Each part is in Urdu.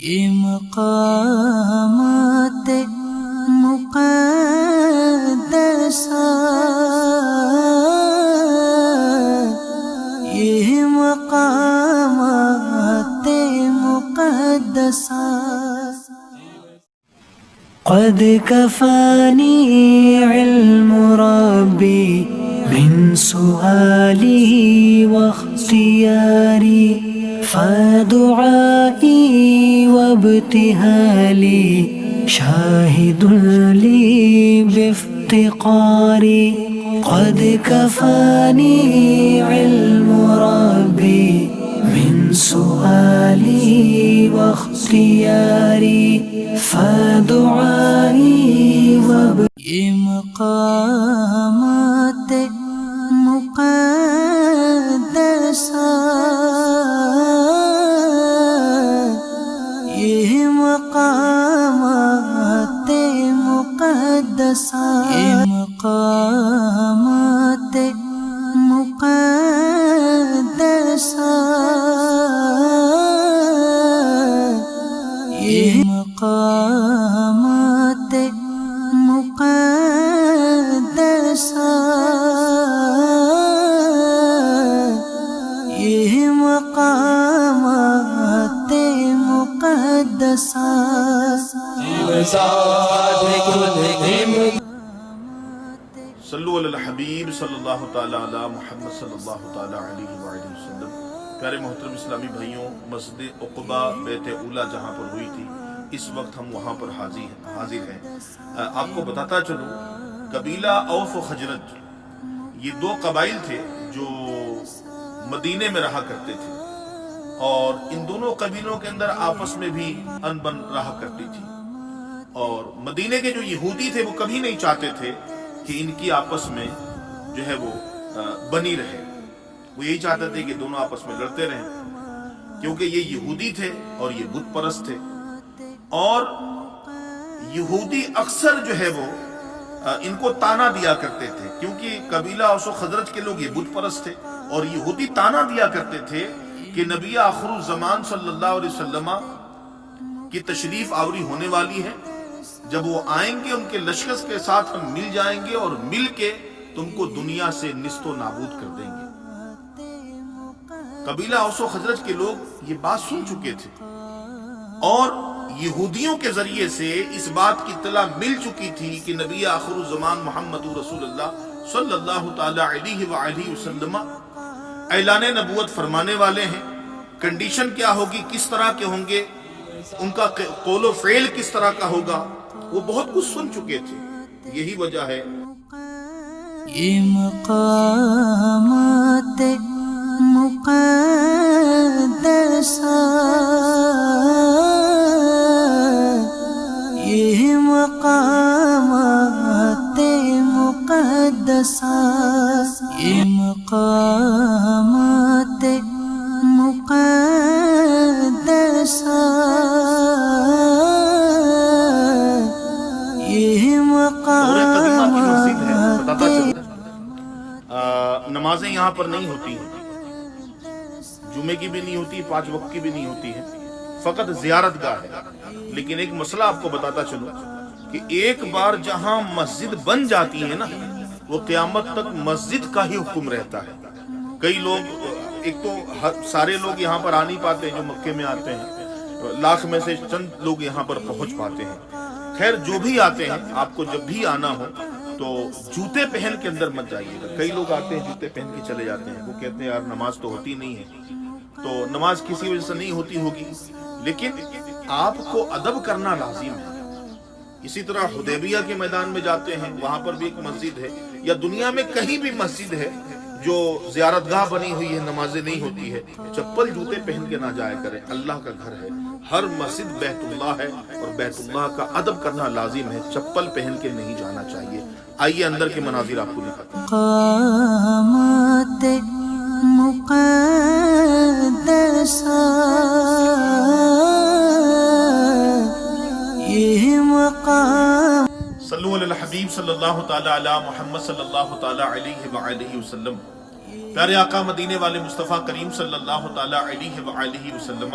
یہ مقامات مقدسہ، یہ مقامات مقدسہ، قد کفانی علم ربی من سؤالی واختیاری، فدعائی وابتهالي شاهد لي بافتقاري، قد كفاني علم ربي من سؤالي واختياري، فدعائي یہ مقامات مقدسہ، یہ مقامات مقدسہ، یہ مقامات مقدسہ، یہ مقامات مقدسہ، یہ مقامات مقدسہ، صلو علی الحبیب صلی اللہ تعالی علی محمد صلی اللہ تعالی علیہ وآلہ وسلم۔ پیارے محترم اسلامی بھائیوں، مسجد عقبہ بیت اولا جہاں پر ہوئی تھی، اس وقت ہم وہاں پر حاضر ہیں۔ آپ کو بتاتا چلوں، قبیلہ اوس و خزرج یہ دو قبائل تھے جو مدینے میں رہا کرتے تھے، اور ان دونوں قبیلوں کے اندر آپس میں بھی انبن رہا کرتی تھی، اور مدینے کے جو یہودی تھے وہ کبھی نہیں چاہتے تھے کہ ان کی آپس میں جو ہے وہ بنی رہے، وہ یہی چاہتے تھے کہ دونوں آپس میں لڑتے رہیں، کیونکہ یہ یہودی تھے اور یہ بت پرست تھے، اور یہودی اکثر جو ہے وہ ان کو تانا دیا کرتے تھے، کیونکہ قبیلہ اوس و خزرج کے لوگ یہ بت پرست تھے، اور یہودی تانا دیا کرتے تھے کہ نبی آخر الزمان صلی اللہ علیہ وسلم کی تشریف آوری ہونے والی ہے، جب وہ آئیں گے ان کے لشکر کے ساتھ ہم مل جائیں گے، اور مل کے تم کو دنیا سے نیست و نابود کر دیں گے۔ قبیلہ اوس و خزرج کے لوگ یہ بات سن چکے تھے، اور یہودیوں کے ذریعے سے اس بات کی اطلاع مل چکی تھی کہ نبی آخر الزمان محمد رسول اللہ صلی اللہ تعالی علیہ وآلہ وسلم اعلان نبوت فرمانے والے ہیں۔ کنڈیشن کیا ہوگی، کس طرح کے ہوں گے، ان کا قول و فعل کس طرح کا ہوگا، وہ بہت کچھ سن چکے تھے۔ یہی وجہ ہے یہ مقامات مقدسہ، یہ مقامات مقدسہ، یہ مقامات مقدسہ، یہ مقامات۔ نمازیں یہاں پر نہیں ہوتی ہیں، جمعے کی بھی نہیں ہوتی، 5 وقت کی بھی نہیں ہوتی ہے، فقط زیارت گاہ ہے۔ لیکن ایک مسئلہ آپ کو بتاتا چلوں کہ ایک بار جہاں مسجد بن جاتی ہے نا، وہ قیامت تک مسجد کا ہی حکم رہتا ہے۔ کئی لوگ، ایک تو سارے لوگ یہاں پر آ نہیں پاتے ہیں جو مکے میں آتے ہیں، لاکھ میں سے چند لوگ یہاں پر پہنچ پاتے ہیں۔ خیر، جو بھی آتے ہیں، آپ کو جب بھی آنا ہو تو جوتے پہن کے اندر مت جائیے گا۔ کئی لوگ آتے ہیں جوتے پہن کے چلے جاتے ہیں، وہ کہتے ہیں یار نماز تو ہوتی نہیں ہے، تو نماز کسی وجہ سے نہیں ہوتی ہوگی، لیکن آپ کو ادب کرنا لازم ہے۔ اسی طرح حدیبیہ کے میدان میں جاتے ہیں، وہاں پر بھی ایک مسجد ہے، یا دنیا میں کہیں بھی مسجد ہے جو زیارت گاہ بنی ہوئی ہے، نمازیں نہیں ہوتی ہے، چپل جوتے پہن کے نہ جایا کریں۔ اللہ کا گھر ہے، ہر مسجد بیت اللہ ہے، اور بیت اللہ کا ادب کرنا لازم ہے، چپل پہن کے نہیں جانا چاہیے۔ آئیے اندر کے مناظر آپ کو دکھاتے ہیں۔ مقامات مقدسہ، یہ مقام۔ صلو علی الحبیب صلی اللہ تعالی علی محمد صلی اللہ تعالی علیہ وآلہ وسلم۔ پیارے آقا مدینے والے مصطفیٰ کریم صلی اللہ تعالی علیہ وآلہ وسلم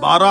12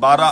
12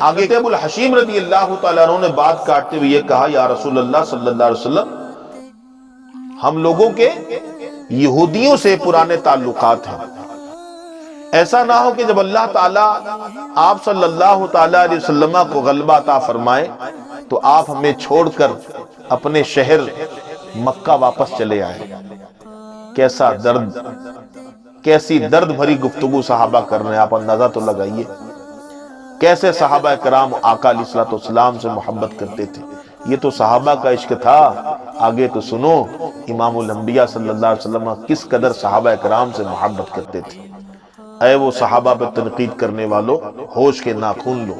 آگے ابو الحشیم رضی اللہ تعالیٰ عنہ نے بات کاٹتے ہوئے یہ کہا یا رسول اللہ صلی اللہ علیہ وسلم ہم لوگوں کے یہودیوں سے پرانے تعلقات ہیں، ایسا نہ ہو کہ جب اللہ تعالیٰ آپ صلی اللہ تعالیٰ علیہ وسلم کو غلبہ عطا فرمائے تو آپ ہمیں چھوڑ کر اپنے شہر مکہ واپس چلے آئے۔ کیسا درد، کیسی درد بھری گفتگو صحابہ کر رہے ہیں، آپ اندازہ تو لگائیے کیسے صحابہ کرام آقا علیہ الصلوۃ والسلام سے محبت کرتے تھے۔ یہ تو صحابہ کا عشق تھا، آگے تو سنو امام الانبیاء صلی اللہ علیہ وسلم کس قدر صحابہ کرام سے محبت کرتے تھے۔ اے وہ صحابہ پہ تنقید کرنے والو، ہوش کے ناخن لو،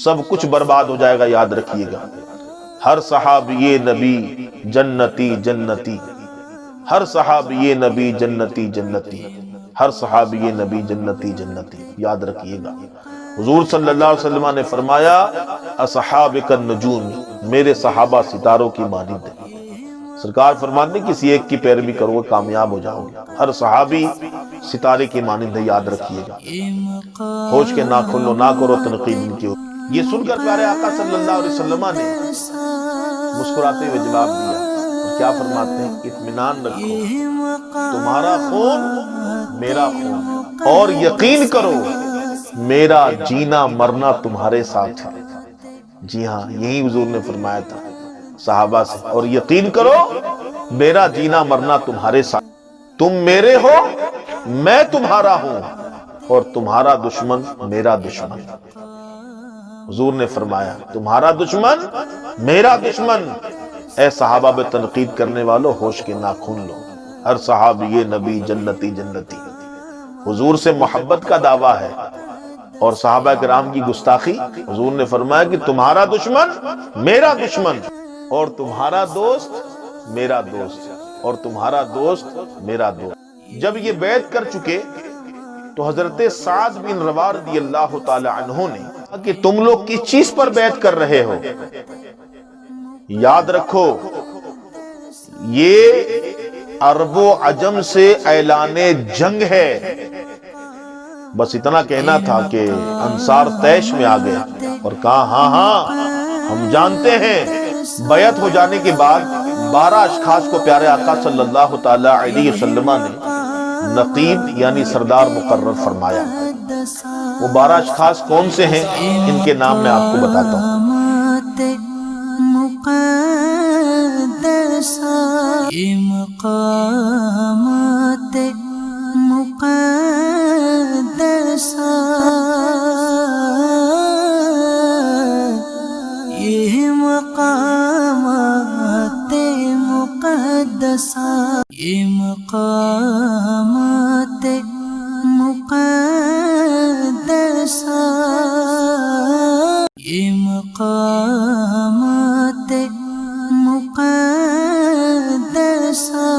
سب کچھ برباد ہو جائے گا، یاد رکھیے گا۔ ہر صحابی نبی جنتی جنتی، ہر صحابی نبی جنتی جنتی، ہر صحابی نبی جنتی جنتی، یاد رکھیے گا۔ حضور صلی اللہ علیہ وسلم نے فرمایا اصحابک النجوم، میرے صحابہ ستاروں کی مانند ہیں۔ سرکار فرماتے ہیں کسی ایک کی پیروی کرو گے کامیاب ہو جاؤ گے، ہر صحابی ستارے کی مانند ہے، یاد رکھیے گا۔ ہوش کے ناخن لو، نہ کرو تنقید ان کی۔ یہ سن کر پیارے آقا صلی اللہ علیہ وسلم نے مسکراتے ہوئے جواب دیا، اور کیا فرماتے ہیں؟ اطمینان رکھو، تمہارا خون میرا خون، اور یقین کرو میرا جینا مرنا تمہارے ساتھ ہے۔ جی ہاں، یہی حضور نے فرمایا تھا صحابہ سے، اور یقین کرو میرا جینا مرنا تمہارے ساتھ، تم میرے ہو میں تمہارا ہوں، اور تمہارا دشمن میرا دشمن۔ حضور نے فرمایا تمہارا دشمن میرا دشمن۔ اے صحابہ پہ تنقید کرنے والو، ہوش کے ناخن لو، ہر صحابی نبی جنتی جنتی۔ حضور سے محبت کا دعویٰ ہے اور صحابہ کرام کی گستاخی۔ حضور نے فرمایا کہ تمہارا دشمن میرا دشمن، اور تمہارا دوست میرا دوست، اور تمہارا دوست میرا دوست۔ جب یہ بیعت کر چکے تو حضرت سعد بن رواح رضی اللہ تعالی عنہ نے کہا کہ تم لوگ کس چیز پر بیعت کر رہے ہو؟ یاد رکھو یہ عرب و عجم سے اعلان جنگ ہے۔ بس اتنا کہنا تھا کہ انصار طیش میں آ گئے اور کہا ہاں ہاں ہم جانتے ہیں۔ بیعت ہو جانے کے بعد 12 اشخاص کو پیارے آقا صلی اللہ تعالی علیہ وسلم نے نقیب یعنی سردار مقرر فرمایا۔ وہ 12 اشخاص کون سے ہیں؟ ان کے نام میں آپ کو بتاتا ہوں۔ یہ مقامات مقدسہ، یہ مقامات مقدسہ، یہ مقامات مقدسہ، یہ مقامات مقدسہ،